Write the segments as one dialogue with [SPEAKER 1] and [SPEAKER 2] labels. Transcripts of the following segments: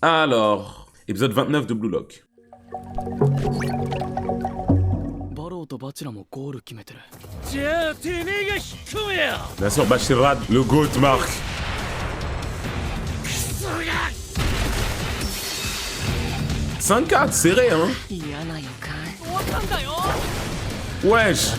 [SPEAKER 1] Alors, épisode 29 de Blue Lock. Bien sûr, Bachirad, le GOAT marque. « 5-4, serré, hein. Wesh.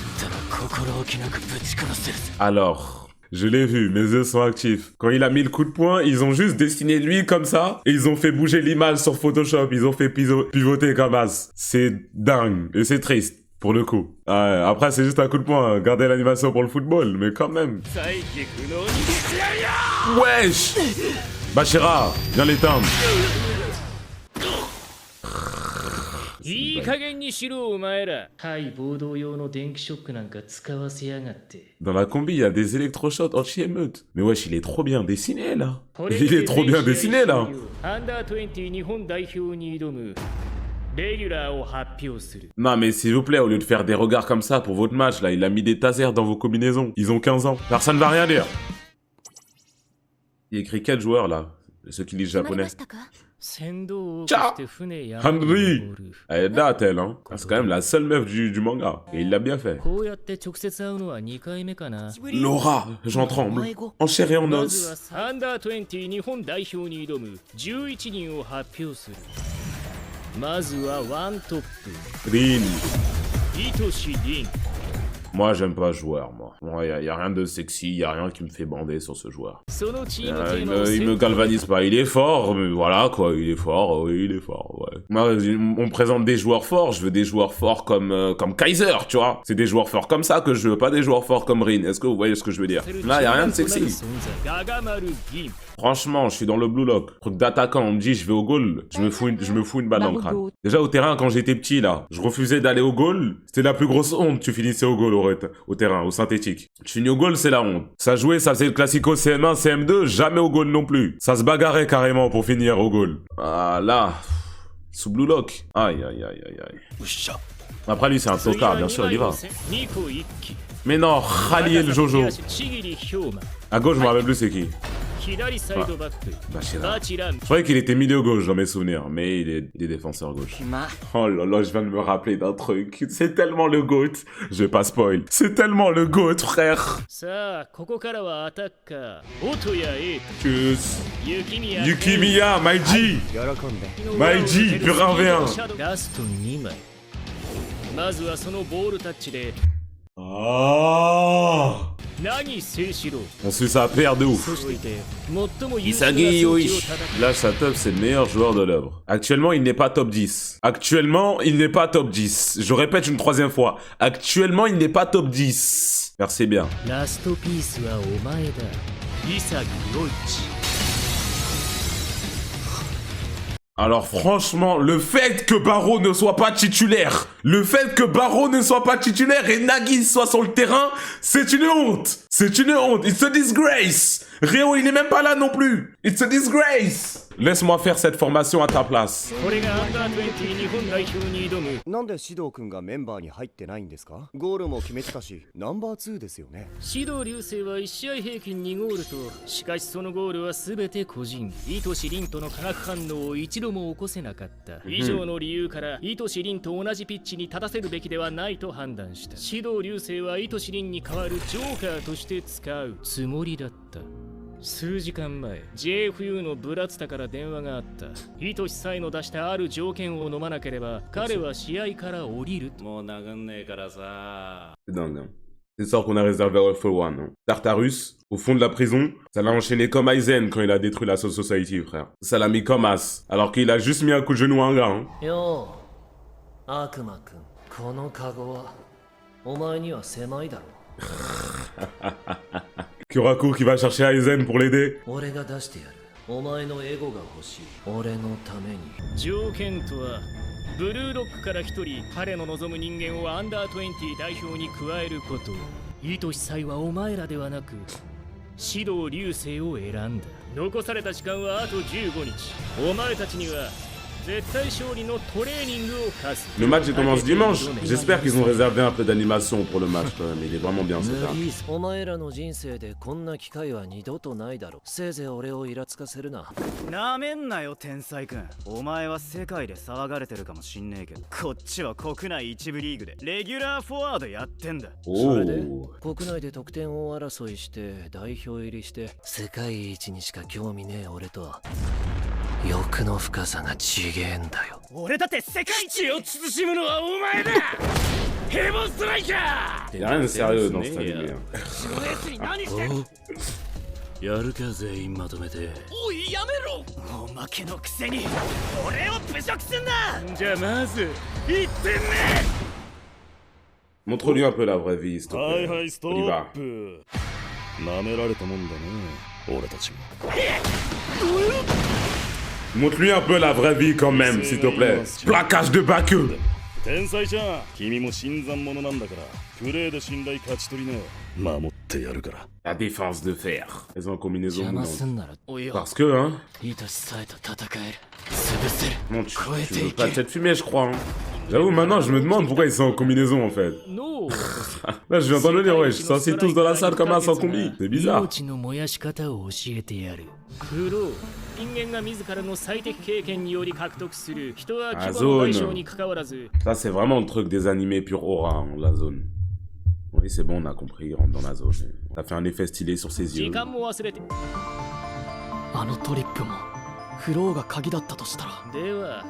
[SPEAKER 1] Alors, je l'ai vu, mes yeux sont actifs. Quand il a mis le coup de poing, ils ont juste dessiné lui comme ça, et ils ont fait bouger l'image sur Photoshop, ils ont fait pivoter comme as. C'est dingue, et c'est triste. Pour le coup. Ouais, après, c'est juste un coup de poing. Gardez l'animation pour le football, mais quand même. Wesh. Bachira, viens l'éteindre. Dans la combi, il y a des électrochocs anti-émeute. Mais wesh, il est trop bien dessiné, là. Il est trop bien dessiné, là. Non mais s'il vous plaît, au lieu de faire des regards comme ça pour votre match, là, il a mis des tasers dans vos combinaisons. Ils ont 15 ans. Personne va rien dire. Il écrit quel joueur, là? Ceux qui lisent japonais. Tcha Henry. Elle date, elle, hein. C'est quand même la seule meuf du manga. Et il l'a bien fait. Laura, j'en tremble. En chair et en os. Rin. Moi, j'aime pas ce joueur, moi. Y a rien de sexy, y a rien qui me fait bander sur ce joueur. Il me galvanise pas. Il est fort, mais voilà, quoi. Il est fort, oui, il est fort, ouais. Moi, on me présente des joueurs forts, je veux des joueurs forts comme Kaiser, tu vois. C'est des joueurs forts comme ça que je veux, pas des joueurs forts comme Rin. Est-ce que vous voyez ce que je veux dire? Là, y a rien de sexy. Franchement, je suis dans le Blue Lock. Truc d'attaquant, on me dit je vais au goal, je me fous une balle dans le crâne. Déjà au terrain, quand j'étais petit là, je refusais d'aller au goal. C'était la plus grosse honte, tu finissais au goal au terrain, au synthétique. Tu finis au goal, c'est la honte. Ça jouait, ça faisait le classico CM1, CM2, jamais au goal non plus. Ça se bagarrait carrément pour finir au goal. Ah là, sous Blue Lock. Aïe. Après lui c'est un tocard, bien sûr, il y va. Mais non, Khaliel Jojo. À gauche, je me rappelle plus c'est qui. Bachira. Je croyais qu'il était milieu gauche dans mes souvenirs, mais il est des défenseurs gauche. Oh là là, je viens de me rappeler d'un truc. C'est tellement le GOAT. Je vais pas spoil. C'est tellement le GOAT, frère. Yukimiya, Maiji. Maiji, pur 1v1. Oh. On suit sa paire de ouf. Isagi Yoichi. Là, sa top, c'est le meilleur joueur de l'œuvre. Actuellement, il n'est pas top 10. Je répète une troisième fois. Actuellement, il n'est pas top 10. Merci bien. Alors franchement, le fait que Barreau ne soit pas titulaire, et Nagi soit sur le terrain, c'est une honte. It's a disgrace. Ryo, il n'est même pas là non plus. It's a disgrace. Laisse-moi faire cette formation à ta place.
[SPEAKER 2] JFU のブラツタから電話があった。イトシサイの出したある条件を飲まなければ彼は試合から降りる。もう長んねえからさ。
[SPEAKER 1] C'est dingue, hein. C'est ça qu'on a réservé à All for One. Hein. Tartarus, au fond de la prison, ça l'a enchaîné comme Aizen quand il a détruit la Soul Society, frère. Ça l'a mis comme as, alors qu'il a juste mis un coup de genou à un gars. Hein. Yo, Akuma-kun, このカゴはお前には狭いだろ。Kuraku qui va chercher Aizen pour l'aider. Le match il commence dimanche. J'espère qu'ils ont réservé un peu d'animation pour le match quand même. Il est vraiment bien cet arc.
[SPEAKER 3] お前らの人生でこんな機会は二度とないだろう。せいぜい俺をイラつかせるな。
[SPEAKER 4] なめんなよ天才くん。お前は世界で騒がれてるかもしんねえけど、こっちは国内一部リーグでレギュラーフォワードやってんだ。
[SPEAKER 3] それで国内で得点王争いして代表入りして世界一にしか興味ねえ俺と欲の深さが違えんだよ。
[SPEAKER 4] 俺だって世界一
[SPEAKER 2] を慎むのはお前だ。ヘボンストライカー。
[SPEAKER 1] Il y a rien de sérieux dans cet animé.
[SPEAKER 3] やるか全員まとめて。
[SPEAKER 4] おいやめろ。おまけのくせに俺を侮辱すんな。
[SPEAKER 2] じゃあまず1点目。
[SPEAKER 1] Montre-lui un peu la vraie vie, s'il te plaît.
[SPEAKER 2] はいストップ。舐められたもんだね俺たちも。
[SPEAKER 1] Montre-lui un peu la vraie vie quand même, s'il te plaît. Plaquage de Baku.
[SPEAKER 2] 天才ちゃん、君も新参者なんだからプレーで信頼勝ち取りな。守ってやるから。
[SPEAKER 1] La défense de fer. Elles ont en combinaison
[SPEAKER 3] 邪魔
[SPEAKER 1] moulante.
[SPEAKER 3] すんならおいよ。
[SPEAKER 1] Parce que, hein.
[SPEAKER 3] 愛しさえと戦える。潰せる。
[SPEAKER 1] Non, tu veux pas te fumer, je crois. Hein. J'avoue, maintenant, je me demande pourquoi ils sont en combinaison, en fait. Là, je viens d'entendre le dire, ouais, je suis censé tous dans la salle comme un sans combi. C'est bizarre.
[SPEAKER 2] 人間が自らの最適経験により獲得する人は規模の大小に関わらず。
[SPEAKER 1] Ça, c'est vraiment le truc des animés pure aura, hein, la zone. Oui, c'est bon, on a compris, il rentre dans la zone. Ça fait un effet stylé sur ses yeux.
[SPEAKER 4] あのトリップもフローが鍵だったとしたら。
[SPEAKER 2] では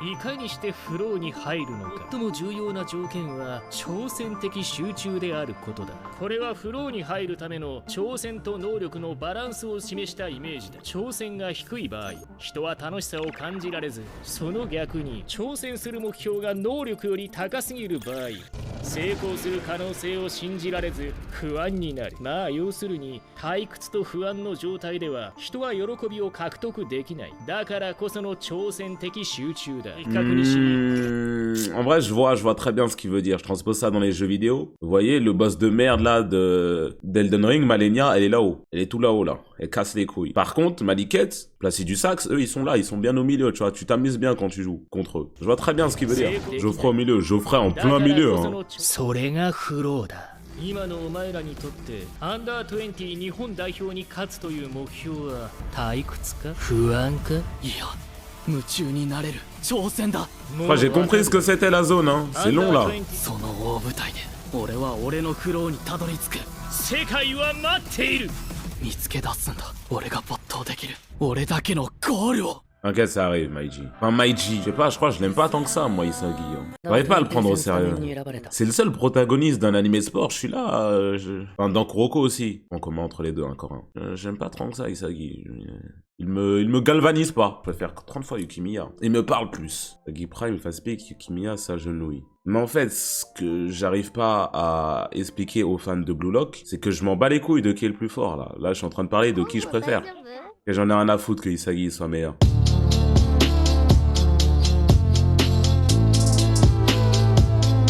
[SPEAKER 2] いかにしてフローに入るのか。最も重要な条件は挑戦的集中であることだ。これはフローに入るための挑戦と能力のバランスを示したイメージだ。挑戦が低い場合、人は楽しさを感じられず、その逆に挑戦する目標が能力より高すぎる場合、成功する可能性を信じられず不安になる。まあ要するに退屈と不安の状態では人は喜びを獲得できない。だからこその挑戦的集中だ。
[SPEAKER 1] En vrai, je vois très bien ce qu'il veut dire. Je transpose ça dans les jeux vidéo. Vous voyez, le boss de merde là d'Elden Ring, Malenia, elle est là-haut. Elle est tout là-haut là. Elle casse les couilles. Par contre, Maliket, Placé du Saxe, eux ils sont là, ils sont bien au milieu, tu vois. Tu t'amuses bien quand tu joues contre eux. Je vois très bien ce qu'il veut dire. Geoffrey au milieu, Geoffrey en plein milieu. Hein.
[SPEAKER 2] 今のお前らにとってアンダー20日本代表に勝つという目標は退屈か不安か。いや
[SPEAKER 4] 夢中になれる挑戦だ。
[SPEAKER 1] Enfin, j'ai compris ce que c'était la zone, hein. C'est long là.
[SPEAKER 4] その大舞台で俺は俺のフローにたどり着く。
[SPEAKER 2] 世界は待っている。
[SPEAKER 4] 見つけ出すんだ。俺が没頭できる俺だけのゴールを。
[SPEAKER 1] Ok, ça arrive, Maiji. Enfin, Maiji, je sais pas, je crois que je l'aime pas tant que ça, moi, Isagi. J'arrive pas à le prendre au sérieux. C'est le seul protagoniste d'un animé sport, je suis là, Enfin, dans Kuroko aussi. On commet entre les deux, encore un. J'aime pas trop que ça, Isagi. Il me galvanise pas. Je préfère 30 fois Yukimiya. Il me parle plus. Isagi Prime, Fast Peak, Yukimiya, ça, je nouille. Mais en fait, ce que j'arrive pas à expliquer aux fans de Blue Lock, c'est que je m'en bats les couilles de qui est le plus fort, là. Là, je suis en train de parler de qui je préfère. Et j'en ai rien à foutre que Isagi soit meilleur.